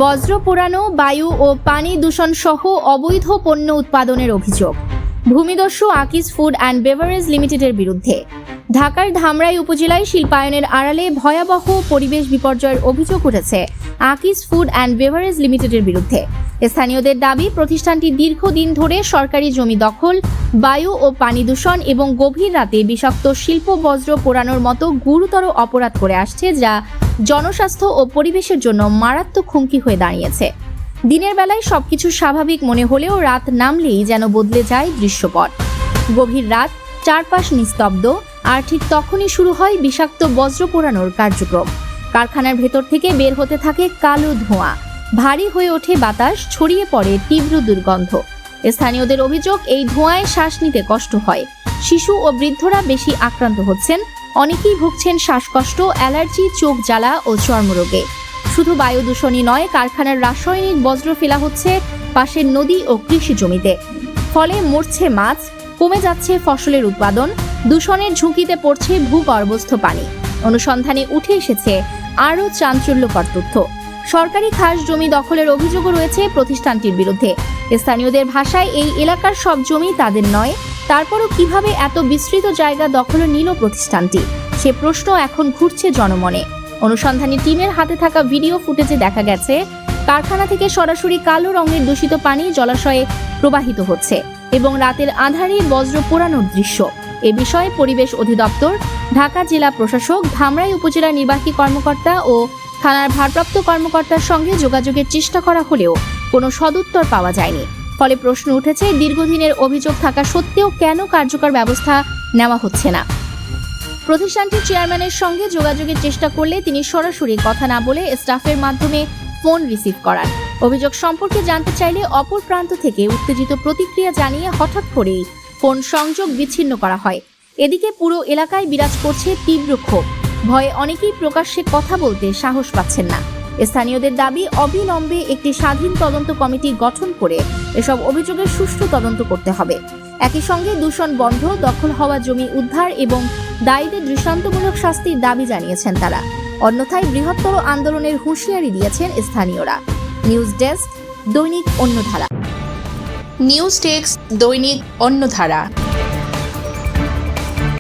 বজ্র পোড়ানো, বায়ু ও পানি দূষণ সহ অবৈধ পণ্য উৎপাদনের অভিযোগ ভূমিদস্যু আকিজ ফুড অ্যান্ড বেভারেজ লিমিটেডের বিরুদ্ধে। ঢাকার ধামরাই উপজেলায় শিল্পায়নের আড়ালে ভয়াবহ পরিবেশ বিপর্যয়ের অভিযোগ উঠেছে আকিজ ফুড অ্যান্ড বেভারেজ লিমিটেডের বিরুদ্ধে। স্থানীয়দের দাবি, প্রতিষ্ঠানটি দীর্ঘদিন ধরে সরকারি জমি দখল, বায়ু ও পানি দূষণ এবং গভীর রাতে বিষাক্ত শিল্প বজ্র পোড়ানোর মতো গুরুতর অপরাধ করে আসছে, যা জনস্বাস্থ্য ও পরিবেশের জন্য মারাত্মক হুমকি হয়ে দাঁড়িয়েছে। দিনের বেলায় সবকিছু স্বাভাবিক মনে হলেও রাত নামলেই যেন বদলে যায় দৃশ্যপট। গভীর রাত, চারপাশ নিস্তব্ধ, আর ঠিক তখনই শুরু হয় বিষাক্ত বজ্র পোড়ানোর কার্যক্রম। কারখানার ভেতর থেকে বের হতে থাকে কালো ধোঁয়া, ভারী হয়ে ওঠে বাতাস, ছড়িয়ে পড়ে তীব্র দুর্গন্ধ। স্থানীয়দের অভিযোগ, এই ধোঁয়ায় শ্বাস নিতে কষ্ট হয়। শিশু ও বৃদ্ধরা বেশি আক্রান্ত হচ্ছেন, অনেকেই ভুগছেন শ্বাসকষ্ট, অ্যালার্জি, চোখ জ্বালা ও চর্মরোগে। শুধু বায়ু দূষণই নয়, কারখানার রাসায়নিক বজ্র ফেলা হচ্ছে পাশের নদী ও কৃষি জমিতে। ফলে মরছে মাছ, কমে যাচ্ছে ফসলের উৎপাদন, দূষণের ঝুঁকিতে পড়ছে ভূগর্ভস্থ পানি। অনুসন্ধানে উঠে এসেছে আরও চাঞ্চল্যকর তথ্য। সরকারি খাস জমি দখলের অভিযোগও রয়েছে প্রতিষ্ঠানটির বিরুদ্ধে। স্থানীয়দের ভাষায়, এই এলাকার সব জমি তাদের নয়। তারপরও কিভাবে এত বিস্তৃত জায়গা দখলে নিল প্রতিষ্ঠানটি, সে প্রশ্ন এখন ঘুরছে জনমনে। অনুসন্ধানী টিমের হাতে থাকা ভিডিও ফুটেজে দেখা গেছে, কারখানা থেকে সরাসরি কালো রঙের দূষিত পানি জলাশয়ে প্রবাহিত হচ্ছে এবং রাতের আঁধারে বজ্র পোড়ানোর দৃশ্য। এ বিষয়ে পরিবেশ অধিদপ্তর, ঢাকা জেলা প্রশাসক, ধামরাই উপজেলা নির্বাহী কর্মকর্তা ও থানার ভারপ্রাপ্ত কর্মকর্তার সঙ্গে যোগাযোগের চেষ্টা করা হলেও কোনো সদুত্তর পাওয়া যায়নি। ফলে প্রশ্ন উঠেছে, দীর্ঘদিনের অভিযোগ থাকা সত্ত্বেও কেন কার্যকর ব্যবস্থা নেওয়া হচ্ছে না। প্রতিষ্ঠানটির চেয়ারম্যানের সঙ্গে যোগাযোগের চেষ্টা করলে তিনি সরাসরি কথা না বলে স্টাফের মাধ্যমে ফোন রিসিভ করান। অভিযোগ সম্পর্কে জানতে চাইলে অপর প্রান্ত থেকে উত্তেজিত প্রতিক্রিয়া জানিয়ে হঠাৎ করেই ফোন সংযোগ বিচ্ছিন্ন করা হয়। এদিকে পুরো এলাকায় বিরাজ করছে তীব্র ক্ষোভ। ভয়ে অনেকেই প্রকাশ্যে কথা বলতে সাহস পাচ্ছেন না। স্থানীয়দের দাবি, অবিলম্বে একটি স্বাধীন তদন্ত কমিটি গঠন করে এসব অভিযোগের সুষ্ঠু তদন্ত করতে হবে। একই সঙ্গে দূষণ বন্ধ, দখল হওয়া জমি উদ্ধার এবং দায়ীদের দৃষ্টান্তমূলক শাস্তির দাবি জানিয়েছেন তারা। অন্যথায় বৃহত্তর আন্দোলনের হুঁশিয়ারি দিয়েছেন স্থানীয়রা। নিউজ ডেস্ক, দৈনিক অন্যধারা। নিউজ ডেস্ক, দৈনিক অন্যধারা।